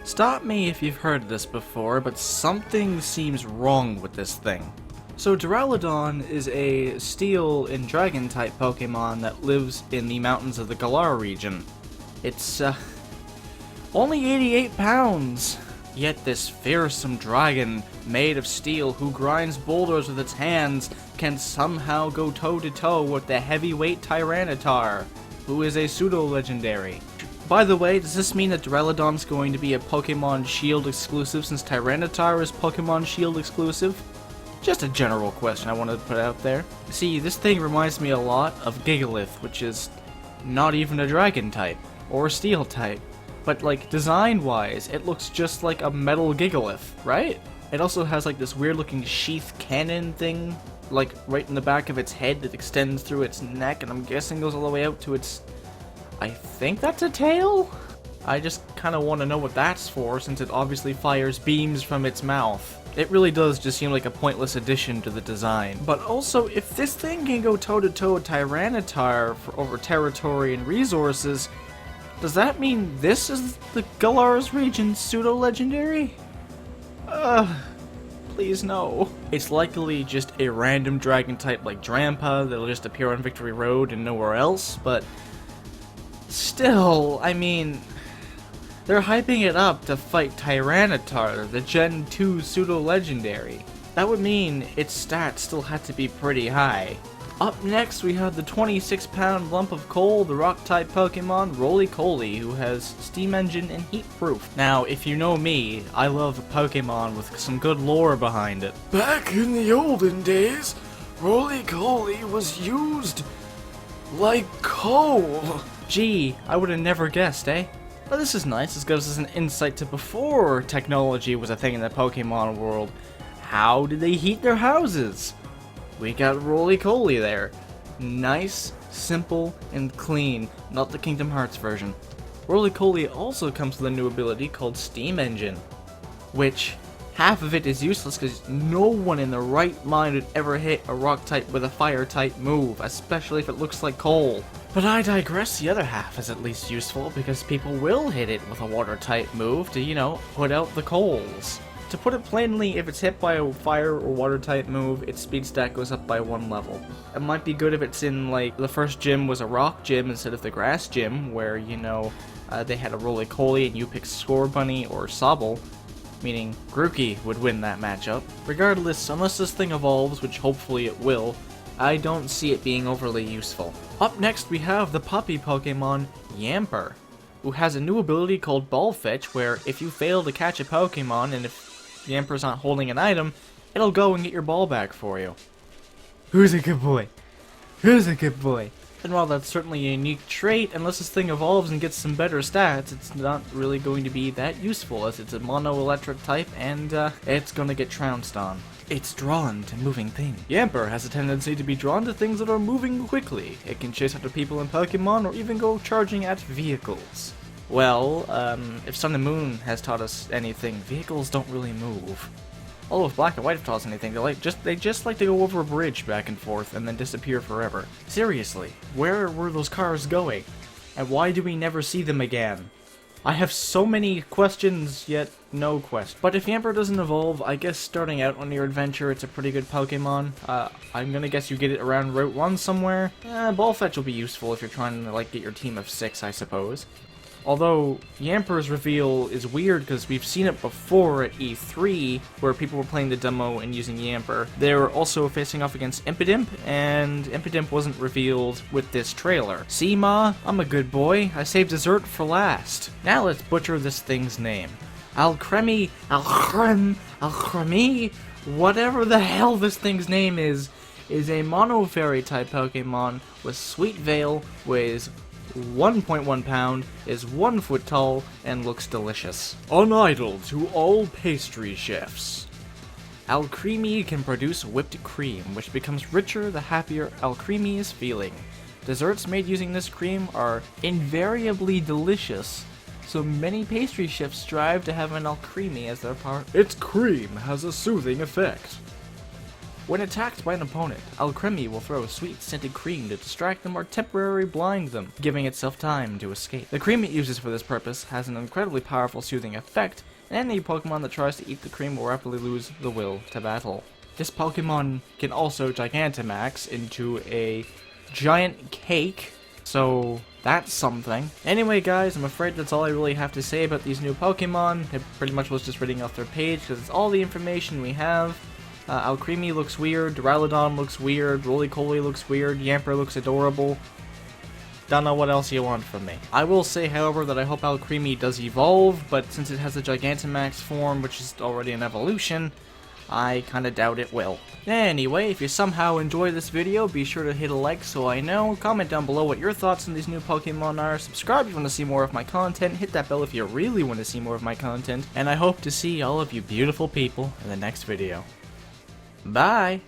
Stop me if you've heard this before, but something seems wrong with this thing. So Duraludon is a Steel and Dragon type Pokemon that lives in the mountains of the Galar region. It's only 88 pounds! Yet this fearsome dragon, made of steel who grinds boulders with its hands, can somehow go toe-to-toe with the heavyweight Tyranitar, who is a pseudo-legendary. By the way, does this mean that Duraludon's going to be a Pokemon Shield exclusive since Tyranitar is Pokemon Shield exclusive? Just a general question I wanted to put out there. See, this thing reminds me a lot of Gigalith, which is not even a dragon type, or a steel type. But like, design-wise, it looks just like a metal Gigalith, right? It also has like this weird-looking sheath cannon thing, like right in the back of its head that extends through its neck, and I'm guessing goes all the way out to its... I think that's a tail? I just kind of want to know what that's for, since it obviously fires beams from its mouth. It really does just seem like a pointless addition to the design. But also, if this thing can go toe-to-toe with Tyranitar for over territory and resources, does that mean this is the Galar's region's pseudo-legendary? Please no. It's likely just a random dragon type like Drampa that'll just appear on Victory Road and nowhere else, but still, I mean, they're hyping it up to fight Tyranitar, the Gen 2 pseudo-legendary. That would mean its stats still had to be pretty high. Up next, we have the 26-pound lump of coal, the rock-type Pokemon Roly-Poly, who has Steam Engine and Heat Proof. Now, if you know me, I love a Pokemon with some good lore behind it. Back in the olden days, Roly-Poly was used like coal. Gee, I would have never guessed, eh? But this is nice, this gives us an insight to before technology was a thing in the Pokemon world. How did they heat their houses? We got Roly-Poly there. Nice, simple, and clean, not the Kingdom Hearts version. Roly-Poly also comes with a new ability called Steam Engine, which half of it is useless because no one in their right mind would ever hit a rock type with a fire type move, especially if it looks like coal. But I digress, the other half is at least useful because people will hit it with a water type move to, you know, put out the coals. To put it plainly, if it's hit by a fire or water type move, its speed stat goes up by 1 level. It might be good if it's in, like, the first gym was a rock gym instead of the grass gym, where, you know, they had a Roly-Poly and you pick Scorbunny or Sobble, meaning Grookey would win that matchup. Regardless, unless this thing evolves, which hopefully it will, I don't see it being overly useful. Up next, we have the puppy Pokemon Yamper, who has a new ability called Ball Fetch, where if you fail to catch a Pokemon and if Yamper's not holding an item, it'll go and get your ball back for you. Who's a good boy? Who's a good boy? And while that's certainly a unique trait, unless this thing evolves and gets some better stats, it's not really going to be that useful, as it's a mono-electric type, and it's gonna get trounced on. It's drawn to moving things. Yamper has a tendency to be drawn to things that are moving quickly. It can chase after people in Pokemon, or even go charging at vehicles. Well, if Sun and Moon has taught us anything, vehicles don't really move. Although if Black and White have taught us anything, they just like to go over a bridge back and forth and then disappear forever. Seriously, where were those cars going? And why do we never see them again? I have so many questions, yet no questions. But if Yamper doesn't evolve, I guess starting out on your adventure, it's a pretty good Pokemon. I'm gonna guess you get it around Route 1 somewhere. Ball Fetch will be useful if you're trying to, like, get your team of 6, I suppose. Although, Yamper's reveal is weird because we've seen it before at E3, where people were playing the demo and using Yamper. They were also facing off against Impidimp, and Impidimp wasn't revealed with this trailer. See, Ma? I'm a good boy. I saved dessert for last. Now let's butcher this thing's name. Alcremie, whatever the hell this thing's name is a mono fairy type Pokemon with Sweet Veil, weighs 1.1 pound, is 1 foot tall, and looks delicious. An idol to all pastry chefs. Alcremie can produce whipped cream, which becomes richer the happier Alcremie is feeling. Desserts made using this cream are invariably delicious, so many pastry chefs strive to have an Alcremie as their part. Its cream has a soothing effect. When attacked by an opponent, Alcremie will throw a sweet scented cream to distract them or temporarily blind them, giving itself time to escape. The cream it uses for this purpose has an incredibly powerful soothing effect, and any Pokemon that tries to eat the cream will rapidly lose the will to battle. This Pokemon can also Gigantamax into a giant cake, so that's something. Anyway guys, I'm afraid that's all I really have to say about these new Pokemon. It pretty much was just reading off their page because it's all the information we have. Alcremie looks weird, Duraludon looks weird, Roly-Poly looks weird, Yamper looks adorable. Don't know what else you want from me. I will say, however, that I hope Alcremie does evolve, but since it has a Gigantamax form, which is already an evolution, I kinda doubt it will. Anyway, if you somehow enjoy this video, be sure to hit a like so I know, comment down below what your thoughts on these new Pokemon are, subscribe if you want to see more of my content, hit that bell if you really want to see more of my content, and I hope to see all of you beautiful people in the next video. Bye!